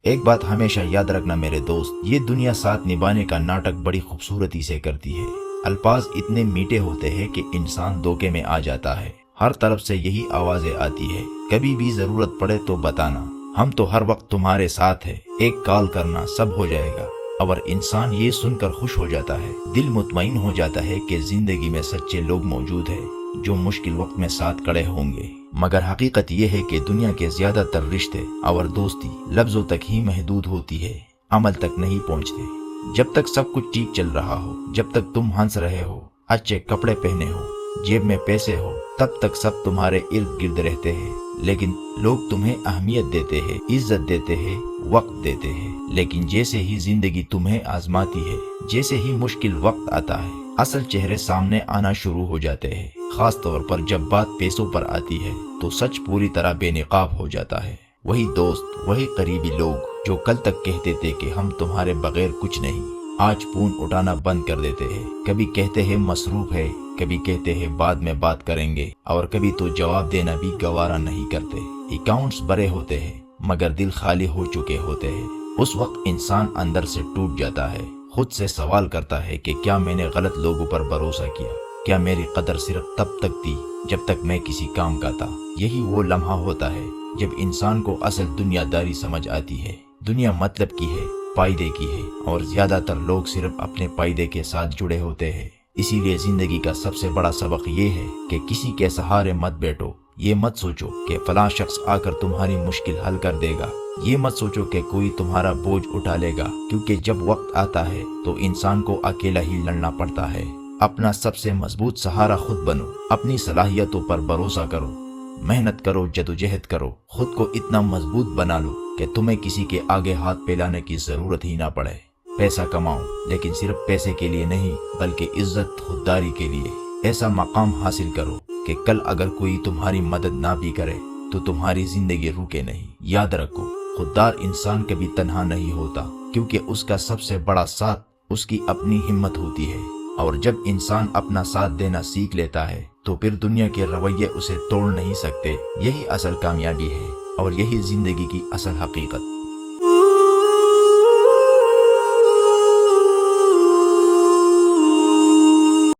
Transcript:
ایک بات ہمیشہ یاد رکھنا میرے دوست، یہ دنیا ساتھ نبھانے کا ناٹک بڑی خوبصورتی سے کرتی ہے۔ الفاظ اتنے میٹھے ہوتے ہیں کہ انسان دھوکے میں آ جاتا ہے۔ ہر طرف سے یہی آوازیں آتی ہے، کبھی بھی ضرورت پڑے تو بتانا، ہم تو ہر وقت تمہارے ساتھ ہیں، ایک کال کرنا سب ہو جائے گا۔ اور انسان یہ سن کر خوش ہو جاتا ہے، دل مطمئن ہو جاتا ہے کہ زندگی میں سچے لوگ موجود ہیں جو مشکل وقت میں ساتھ کھڑے ہوں گے۔ مگر حقیقت یہ ہے کہ دنیا کے زیادہ تر رشتے اور دوستی لفظوں تک ہی محدود ہوتی ہے، عمل تک نہیں پہنچتے۔ جب تک سب کچھ ٹھیک چل رہا ہو، جب تک تم ہنس رہے ہو، اچھے کپڑے پہنے ہو، جیب میں پیسے ہو، تب تک سب تمہارے ارد گرد رہتے ہیں۔ لیکن لوگ تمہیں اہمیت دیتے ہیں، عزت دیتے ہیں، وقت دیتے ہیں۔ لیکن جیسے ہی زندگی تمہیں آزماتی ہے، جیسے ہی مشکل وقت آتا ہے، اصل چہرے سامنے آنا شروع ہو جاتے ہیں۔ خاص طور پر جب بات پیسوں پر آتی ہے تو سچ پوری طرح بے نقاب ہو جاتا ہے۔ وہی دوست، وہی قریبی لوگ جو کل تک کہتے تھے کہ ہم تمہارے بغیر کچھ نہیں، آج فون اٹھانا بند کر دیتے ہیں۔ کبھی کہتے ہیں مصروف ہے، کبھی کہتے ہیں بعد میں بات کریں گے، اور کبھی تو جواب دینا بھی گوارا نہیں کرتے۔ اکاؤنٹس بھرے ہوتے ہیں مگر دل خالی ہو چکے ہوتے ہیں۔ اس وقت انسان اندر سے ٹوٹ جاتا ہے، خود سے سوال کرتا ہے کہ کیا میں نے غلط لوگوں پر بھروسہ کیا؟ کیا میری قدر صرف تب تک تھی جب تک میں کسی کام کا تھا؟ یہی وہ لمحہ ہوتا ہے جب انسان کو اصل دنیا داری سمجھ آتی ہے۔ دنیا مطلب کی ہے، فائدے کی ہے، اور زیادہ تر لوگ صرف اپنے فائدے کے ساتھ جڑے ہوتے ہیں۔ اسی لیے زندگی کا سب سے بڑا سبق یہ ہے کہ کسی کے سہارے مت بیٹھو۔ یہ مت سوچو کہ فلاں شخص آ کر تمہاری مشکل حل کر دے گا۔ یہ مت سوچو کہ کوئی تمہارا بوجھ اٹھا لے گا، کیونکہ جب وقت آتا ہے تو انسان کو اکیلا ہی لڑنا پڑتا ہے۔ اپنا سب سے مضبوط سہارا خود بنو، اپنی صلاحیتوں پر بھروسہ کرو، محنت کرو، جدوجہد کرو، خود کو اتنا مضبوط بنا لو کہ تمہیں کسی کے آگے ہاتھ پھیلانے کی ضرورت ہی نہ پڑے۔ پیسہ کماؤ، لیکن صرف پیسے کے لیے نہیں بلکہ عزت، خودداری کے لیے۔ ایسا مقام حاصل کرو کہ کل اگر کوئی تمہاری مدد نہ بھی کرے تو تمہاری زندگی رکے نہیں۔ یاد رکھو، خوددار انسان کبھی تنہا نہیں ہوتا، کیونکہ اس کا سب سے بڑا ساتھ اس کی اپنی ہمت ہوتی ہے۔ اور جب انسان اپنا ساتھ دینا سیکھ لیتا ہے تو پھر دنیا کے رویے اسے توڑ نہیں سکتے۔ یہی اصل کامیابی ہے اور یہی زندگی کی اصل حقیقت۔